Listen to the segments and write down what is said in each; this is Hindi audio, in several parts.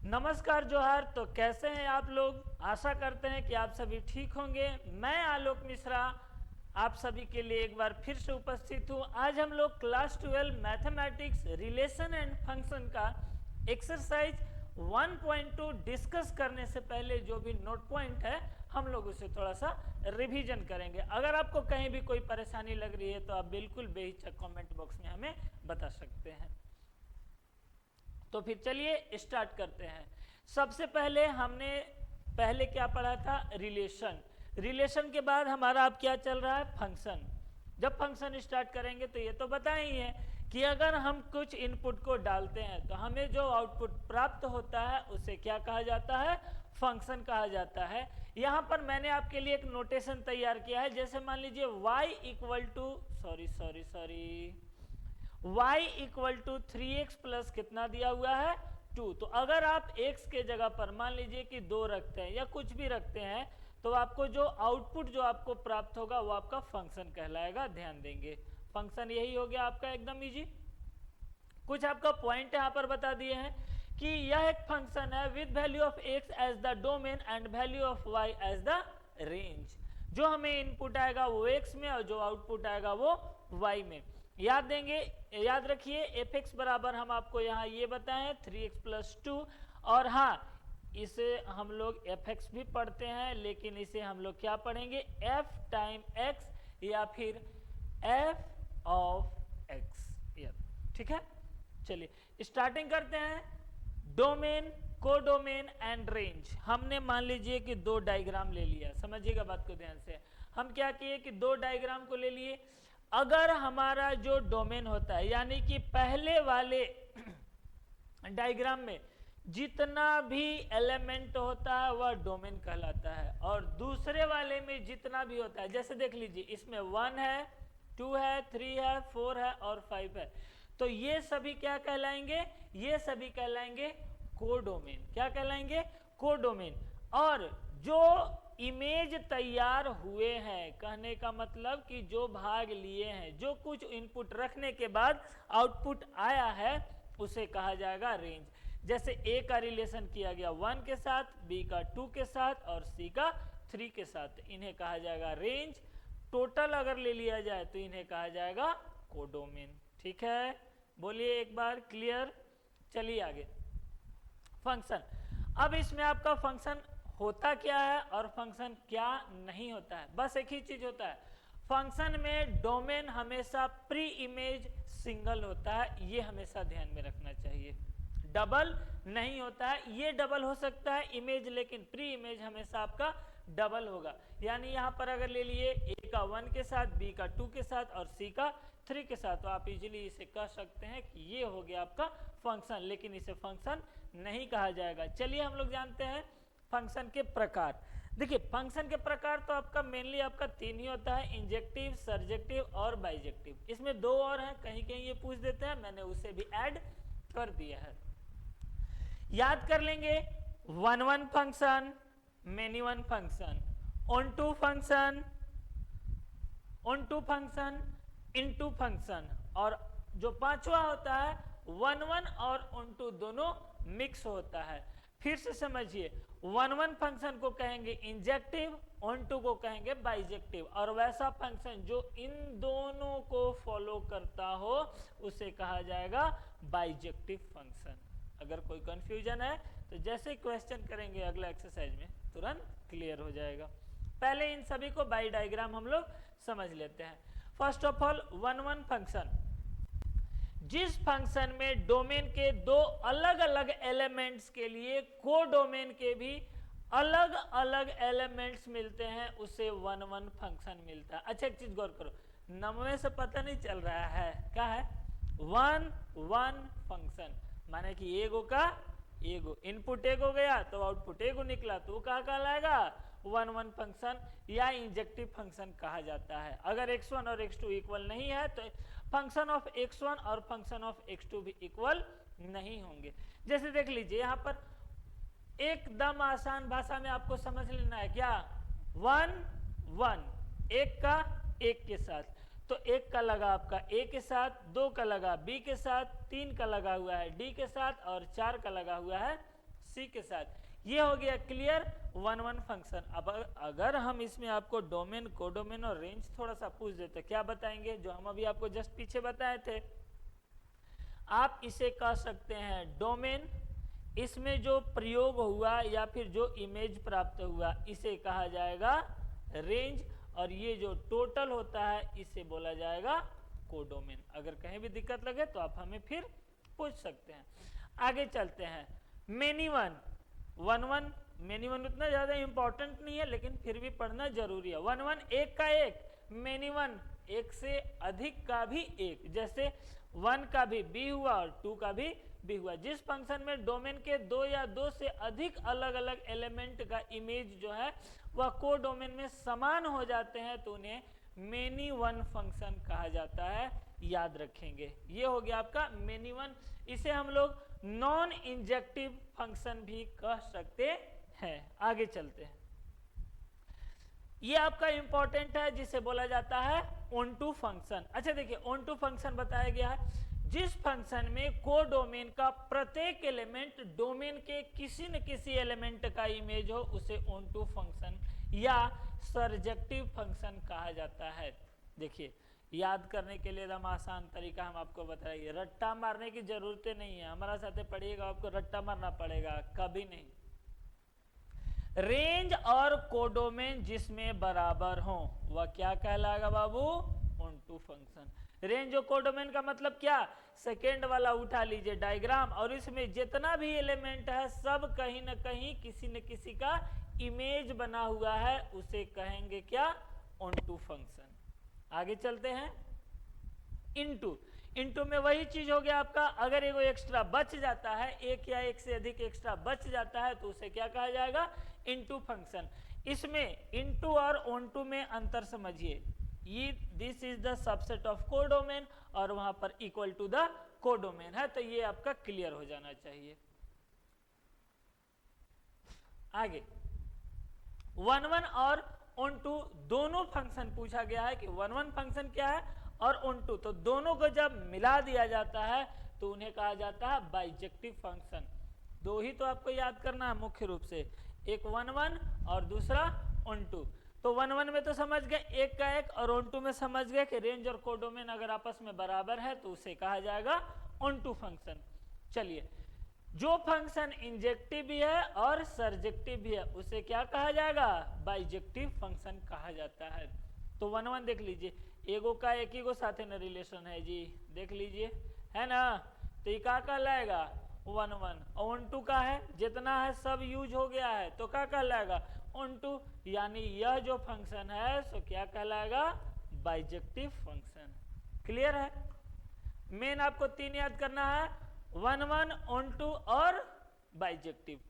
नमस्कार जोहार। तो कैसे हैं आप लोग? आशा करते हैं कि आप सभी ठीक होंगे। मैं आलोक मिश्रा आप सभी के लिए एक बार फिर से उपस्थित हूं। आज हम लोग class 12 mathematics relation and function का एक्सरसाइज 1.2 डिस्कस करने से पहले जो भी नोट पॉइंट है हम लोग उसे थोड़ा सा रिवीजन करेंगे। अगर आपको कहीं भी कोई परेशानी लग रही है तो आप बिल्कुल बेहिचक कमेंट बॉक्स में हमें बता सकते हैं। तो फिर चलिए स्टार्ट करते हैं। सबसे पहले हमने क्या पढ़ा था? रिलेशन। रिलेशन के बाद हमारा अब क्या चल रहा है? फंक्शन। जब फंक्शन स्टार्ट करेंगे तो ये तो बताए ही है कि अगर हम कुछ इनपुट को डालते हैं तो हमें जो आउटपुट प्राप्त होता है उसे क्या कहा जाता है? फंक्शन कहा जाता है। यहाँ पर मैंने आपके लिए एक नोटेशन तैयार किया है। जैसे मान लीजिए y equal to y equal to 3x plus कितना दिया हुआ है? 2। तो अगर आप x के जगह पर मान लीजिए कि 2 रखते हैं या कुछ भी रखते हैं तो आपको जो आउटपुट जो आपको प्राप्त होगा वो आपका फंक्शन कहलाएगा। ध्यान देंगे, फंक्शन यही हो गया आपका, एकदम इजी। कुछ आपका पॉइंट यहाँ पर बता दिए हैं कि यह एक फंक्शन है with value of x as the domain and value of y as the range. जो हमें इनपुट आएगा वो x में और जो आउटपुट आएगा वो y में। याद रखिए f(x) बराबर हम आपको यहाँ ये बताएं 3x प्लस 2। और हाँ, इसे हम लोग f(x) भी पढ़ते हैं, लेकिन इसे हम लोग क्या पढ़ेंगे? f टाइम x या फिर f ऑफ x। ठीक है, चलिए स्टार्टिंग करते हैं। Domain, codomain and range. हमने मान लीजिए कि 2 डायग्राम ले लिया। समझिएगा बात को ध्यान से। हम क्या किए कि 2 डायग्राम को ले लिए। अगर हमारा जो डोमेन होता है, यानी कि पहले वाले डायग्राम में जितना भी एलिमेंट होता है वह डोमेन कहलाता है, और दूसरे वाले में जितना भी होता है, जैसे देख लीजिए इसमें 1 है, 2 है, 3 है, 4 है और 5 है, तो ये सभी क्या कहलाएंगे? ये सभी कहलाएंगे कोडोमेन। क्या कहलाएंगे? कोडोमेन। और जो इमेज तैयार हुए हैं, कहने का मतलब कि जो भाग लिए हैं, जो कुछ इनपुट रखने के बाद आउटपुट आया है उसे कहा जाएगा रेंज। जैसे a का रिलेशन किया गया 1 के साथ, b का 2 के साथ और c का 3 के साथ, इन्हें कहा जाएगा रेंज। टोटल अगर ले लिया जाए तो इन्हें कहा जाएगा कोडोमेन। ठीक है, बोलिए एक बार क्लियर। चलिए आगे, फंक्शन। अब इसमें आपका फंक्शन होता क्या है और फंक्शन क्या नहीं होता है? बस एक ही चीज होता है, फंक्शन में डोमेन हमेशा प्री इमेज सिंगल होता है। ये हमेशा ध्यान में रखना चाहिए, डबल नहीं होता है। ये डबल हो सकता है इमेज, लेकिन प्री इमेज हमेशा आपका डबल होगा। यानी यहाँ पर अगर ले लिए a का 1 के साथ, b का 2 के साथ और c का 3 के साथ, तो आप इजीली इसे कह सकते हैं कि ये हो गया आपका फंक्शन, लेकिन इसे फंक्शन नहीं कहा जाएगा। चलिए हम लोग जानते हैं फंक्शन के प्रकार। देखिए फंक्शन के प्रकार तो आपका मेनली आपका 3 ही होता है, इंजेक्टिव, सर्जेक्टिव और बाइजेक्टिव। इसमें 2 और हैं, कहीं कहीं ये पूछ देते हैं, मैंने उसे भी ऐड कर दिया है। याद कर लेंगे, 1 function, many one function, onto function, into function, और जो 5वां होता है 1 और ऑन टू दोनों मिक्स होता है। फिर से समझिए, 1 फंक्शन को कहेंगे इंजेक्टिव, ऑन टू को कहेंगे बाइजेक्टिव, और वैसा फंक्शन जो इन दोनों को फॉलो करता हो उसे कहा जाएगा बाइजेक्टिव फंक्शन। अगर कोई कंफ्यूजन है तो जैसे क्वेश्चन करेंगे अगला एक्सरसाइज में तुरंत क्लियर हो जाएगा। पहले इन सभी को बाई डायग्राम हम लोग समझ लेते हैं। फर्स्ट ऑफ ऑल 1 फंक्शन, जिस फंक्शन में डोमेन के 2 अलग अलग एलिमेंट्स के लिए कोडोमेन के भी अलग अलग एलिमेंट्स मिलते हैं, उसे 1 फंक्शन मिलता है। अच्छा एक चीज गौर करो, नंबर से पता नहीं चल रहा है क्या है? 1 फंक्शन माने कि एगो का एगो इनपुट एगो गया तो आउटपुट एगो निकला, तो वो कहाँ कहलाएगा? 1 फंक्शन या इंजेक्टिव फंक्शन कहा जाता है। अगर x1 और x2 इक्वल नहीं है तो फंक्शन ऑफ x1 और फंक्शन ऑफ x2 भी इक्वल नहीं होंगे। जैसे देख लीजिए यहाँ पर एकदम आसान भाषा में आपको समझ लेना है क्या? 1 एक का एक के साथ, तो 1 का लगा आपका a के साथ, 2 का लगा b के साथ, 3 का लगा हुआ है d के साथ और 4 का लगा हुआ है सी के साथ। ये हो गया क्लियर 1 1 फंक्शन। अब अगर हम इसमें आपको डोमेन, कोडोमेन और रेंज थोड़ा सा पूछ देते क्या बताएंगे, जो हम अभी आपको जस्ट पीछे बताए थे। आप इसे कह सकते हैं डोमेन, इसमें जो प्रयोग हुआ या फिर जो इमेज प्राप्त हुआ इसे कहा जाएगा रेंज, और ये जो टोटल होता है इसे बोला जाएगा कोडोमेन। अगर कहीं भी दिक्कत लगे तो आप हमें फिर पूछ सकते हैं। आगे चलते हैं। मेनी वन, 1 1 मेनी वन उतना ज्यादा इंपॉर्टेंट नहीं है लेकिन फिर भी पढ़ना जरूरी है। 1 1 एक का एक, मेनी वन एक से अधिक का भी एक, जैसे 1 का भी बी हुआ और 2 का भी बी हुआ। जिस फंक्शन में डोमेन के 2 या 2 से अधिक अलग अलग एलिमेंट का इमेज जो है वह कोडोमेन में समान हो जाते हैं तो उन्हें मेनी वन फंक्शन कहा जाता है, याद रखेंगे। ये हो गया आपका मेनी वन। इसे हम लोग नॉन इंजेक्टिव फंक्शन भी कह सकते हैं। आगे चलते हैं। ये आपका इंपॉर्टेंट है जिसे बोला जाता है ऑन टू फंक्शन। अच्छा देखिए, ऑन टू फंक्शन बताया गया है जिस फंक्शन में कोडोमेन का प्रत्येक एलिमेंट डोमेन के किसी न किसी एलिमेंट का इमेज हो उसे ऑन टू फंक्शन या सर्जेक्टिव फंक्शन कहा जाता है। देखिए, याद करने के लिए एकदम आसान तरीका हम आपको बताइए, रट्टा मारने की जरूरत नहीं है। हमारा साथ पढ़िएगा, आपको रट्टा मारना पड़ेगा कभी नहीं। रेंज और कोडोमेन जिसमें बराबर हो वह क्या कहलाएगा बाबू, ऑन टू फंक्शन। रेंज और कोडोमेन का मतलब क्या, सेकेंड वाला उठा लीजिए डायग्राम, और इसमें जितना भी एलिमेंट है सब कहीं न कहीं किसी न किसी का इमेज बना हुआ है, उसे कहेंगे क्या, ऑन टू फंक्शन। आगे चलते हैं। इनटू, इनटू में वही चीज हो गया आपका, अगर एगो एक्स्ट्रा बच जाता है, एक या एक से अधिक एक्स्ट्रा बच जाता है तो उसे क्या कहा जाएगा, इनटू फंक्शन। इसमें इनटू और ऑन टू में अंतर समझिए, ये this is the subset of codomain और वहां पर इक्वल टू द कोडोमेन है, तो ये आपका क्लियर हो जाना चाहिए। आगे 1 1 और ऑन टू दोनों फंक्शन पूछा गया है कि 1 1 फंक्शन क्या है और ऑन टू, तो दोनों को जब मिला दिया जाता है तो उन्हें कहा जाता है बाइजेक्टिव फंक्शन। दो ही तो आपको याद करना है मुख्य रूप से, एक 1 1 और दूसरा ऑन टू। तो 1 1 में तो समझ गए एक का एक, और ऑन टू में समझ गए कि रेंज और कोडोमेन अगर आपस में बराबर है तो उसे कहा जाएगा ऑन टू फंक्शन। चलिए, जो फंक्शन इंजेक्टिव भी है और सर्जेक्टिव भी है उसे क्या कहा जाएगा, बाइजेक्टिव फंक्शन कहा जाता है। तो 1 1 देख लीजिए, एगो का एक ही गो साथ में रिलेशन है जी, देख लीजिए है ना, तो ये क्या कहलाएगा 1 1। ऑन टू का है, जितना है सब यूज हो गया है तो क्या कहलाएगा ऑन टू, यानी यह जो फंक्शन है सो क्या कहलाएगा, बाइजेक्टिव फंक्शन। क्लियर है। मेन आपको 3 याद करना है, 1 1 ऑन टू और बाइजेक्टिव।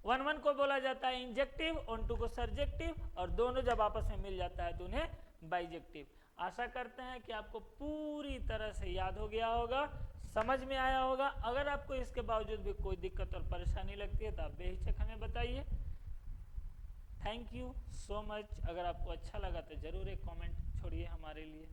1 1 को बोला जाता है इंजेक्टिव, ऑन टू को सर्जेक्टिव, और दोनों जब आपस में मिल जाता है तो उन्हें बाइजेक्टिव। आशा करते हैं कि आपको पूरी तरह से याद हो गया होगा, समझ में आया होगा। अगर आपको इसके बावजूद भी कोई दिक्कत और परेशानी लगती है तो आप बेहिचक हमें बताइए। Thank you so much. अगर आपको अच्छा लगा तो जरूर एक कमेंट छोड़िए हमारे लिए।